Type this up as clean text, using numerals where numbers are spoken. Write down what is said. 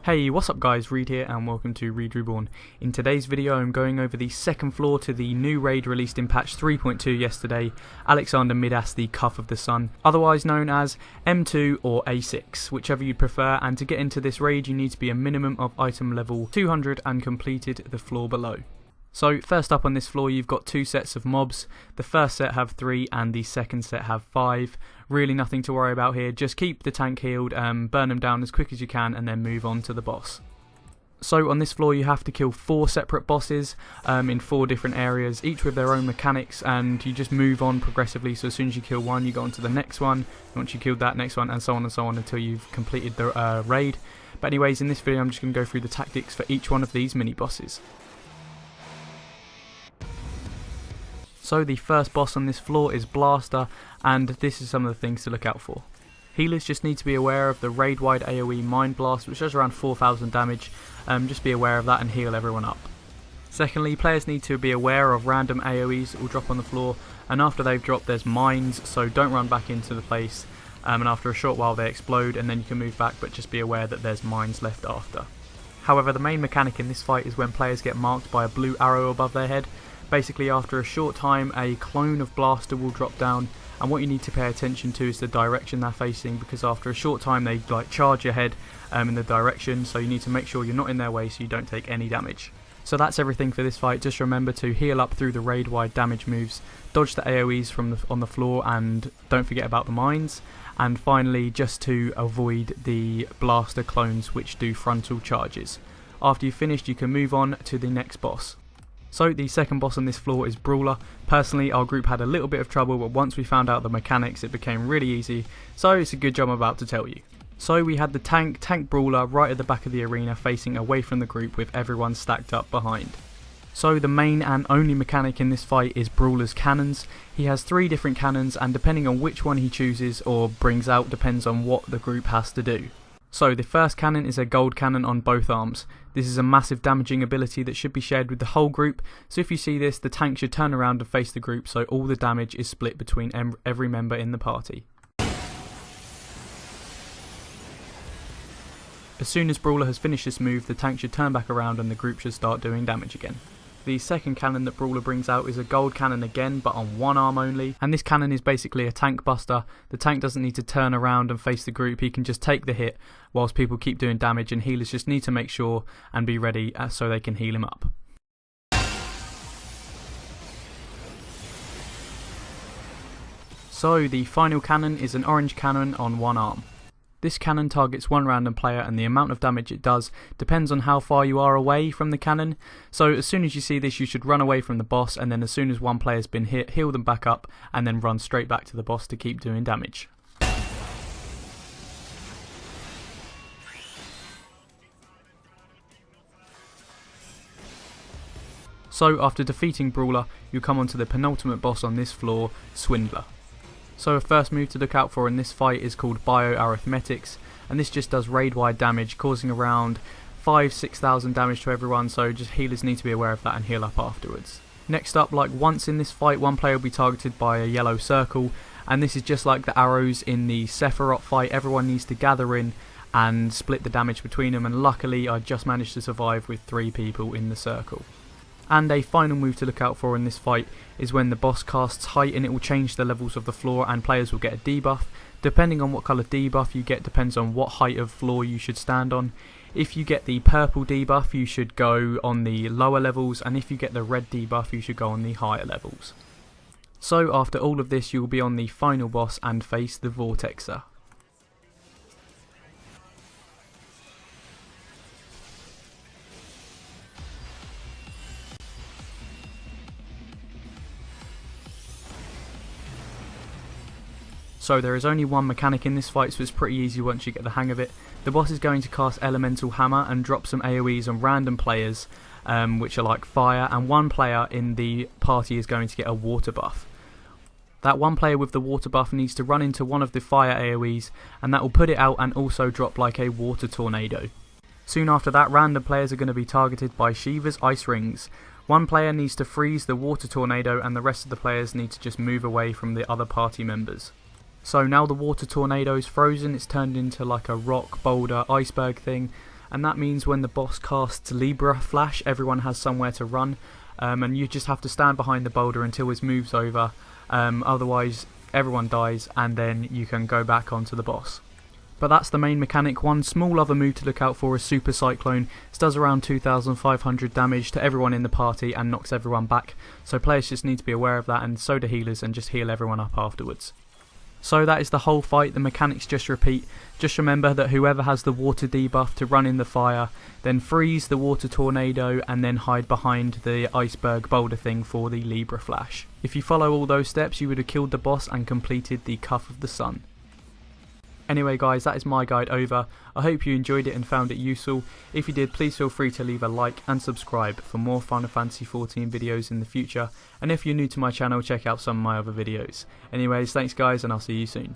Hey, what's up guys, Reed here and welcome to ReadReborn. In today's video I'm going over the second floor to the new raid released in patch 3.2 yesterday, Alexander Midas, the Cuff of the Sun, otherwise known as M2 or A6, whichever you prefer, and to get into this raid you need to be a minimum of item level 200 and completed the floor below. So first up on this floor you've got two sets of mobs. The first set have 3 and the second set have 5. Really nothing to worry about here, just keep the tank healed, burn them down as quick as you can and then move on to the boss. So on this floor you have to kill 4 separate bosses in 4 different areas, each with their own mechanics, and you just move on progressively. So as soon as you kill one you go on to the next one, once you killed that next one, and so on until you've completed the raid. But anyways, in this video I'm just going to go through the tactics for each one of these mini bosses. So the first boss on this floor is Brawler, and this is some of the things to look out for. Healers just need to be aware of the raid wide AoE Mind Blast, which does around 4000 damage. Just be aware of that and heal everyone up. Secondly, players need to be aware of random AoEs that will drop on the floor, and after they've dropped there's mines, so don't run back into the place, and after a short while they explode and then you can move back, but just be aware that there's mines left after. However, the main mechanic in this fight is when players get marked by a blue arrow above their head. Basically, after a short time a clone of Brawler will drop down, and what you need to pay attention to is the direction they're facing, because after a short time they charge your head in the direction, so you need to make sure you're not in their way so you don't take any damage. So that's everything for this fight. Just remember to heal up through the raid wide damage moves, dodge the AoEs on the floor, and don't forget about the mines. And finally, just to avoid the Brawler clones which do frontal charges. After you've finished you can move on to the next boss. So the second boss on this floor is Brawler. Personally, our group had a little bit of trouble, but once we found out the mechanics it became really easy, so it's a good job I'm about to tell you. So we had the tank Brawler right at the back of the arena facing away from the group with everyone stacked up behind. So the main and only mechanic in this fight is Brawler's cannons. He has 3 different cannons, and depending on which one he chooses or brings out depends on what the group has to do. So the first cannon is a gold cannon on both arms. This is a massive damaging ability that should be shared with the whole group, so if you see this, the tank should turn around and face the group so all the damage is split between every member in the party. As soon as Brawler has finished this move, the tank should turn back around and the group should start doing damage again. The second cannon that Brawler brings out is a gold cannon again, but on one arm only, and this cannon is basically a tank buster. The tank doesn't need to turn around and face the group, he can just take the hit whilst people keep doing damage, and healers just need to make sure and be ready so they can heal him up. So the final cannon is an orange cannon on one arm. This cannon targets one random player, and the amount of damage it does depends on how far you are away from the cannon. So as soon as you see this you should run away from the boss, and then as soon as one player's been hit, heal them back up and then run straight back to the boss to keep doing damage. So after defeating Brawler you come on to the penultimate boss on this floor, Swindler. So a first move to look out for in this fight is called Bioarithmetics, and this just does raid wide damage, causing around 5,000–6,000 damage to everyone, so just healers need to be aware of that and heal up afterwards. Next up, like once in this fight, one player will be targeted by a yellow circle, and this is just like the arrows in the Sephiroth fight. Everyone needs to gather in and split the damage between them, and luckily I just managed to survive with 3 people in the circle. And a final move to look out for in this fight is when the boss casts height, and it will change the levels of the floor and players will get a debuff. Depending on what colour debuff you get depends on what height of floor you should stand on. If you get the purple debuff you should go on the lower levels, and if you get the red debuff you should go on the higher levels. So after all of this you will be on the final boss and face the Vortexer. So there is only one mechanic in this fight, so it's pretty easy once you get the hang of it. The boss is going to cast Elemental Hammer and drop some AoEs on random players, which are like fire, and one player in the party is going to get a water buff. That one player with the water buff needs to run into one of the fire AoEs, and that will put it out and also drop like a water tornado. Soon after that, random players are going to be targeted by Shiva's Ice Rings. One player needs to freeze the water tornado and the rest of the players need to just move away from the other party members. So now the water tornado is frozen, it's turned into like a rock, boulder, iceberg thing, and that means when the boss casts Libra Flash, everyone has somewhere to run, and you just have to stand behind the boulder until his move's over, otherwise everyone dies and then you can go back onto the boss. But that's the main mechanic. One small other move to look out for is Super Cyclone. It does around 2,500 damage to everyone in the party and knocks everyone back, so players just need to be aware of that, and so do healers, and just heal everyone up afterwards. So that is the whole fight. The mechanics just repeat. Just remember that whoever has the water debuff to run in the fire, then freeze the water tornado and then hide behind the iceberg boulder thing for the Libra Flash. If you follow all those steps, you would have killed the boss and completed the Cuff of the Sun. Anyway guys, that is my guide over. I hope you enjoyed it and found it useful. If you did, please feel free to leave a like and subscribe for more Final Fantasy XIV videos in the future, and if you're new to my channel, check out some of my other videos. Anyways, thanks guys, and I'll see you soon.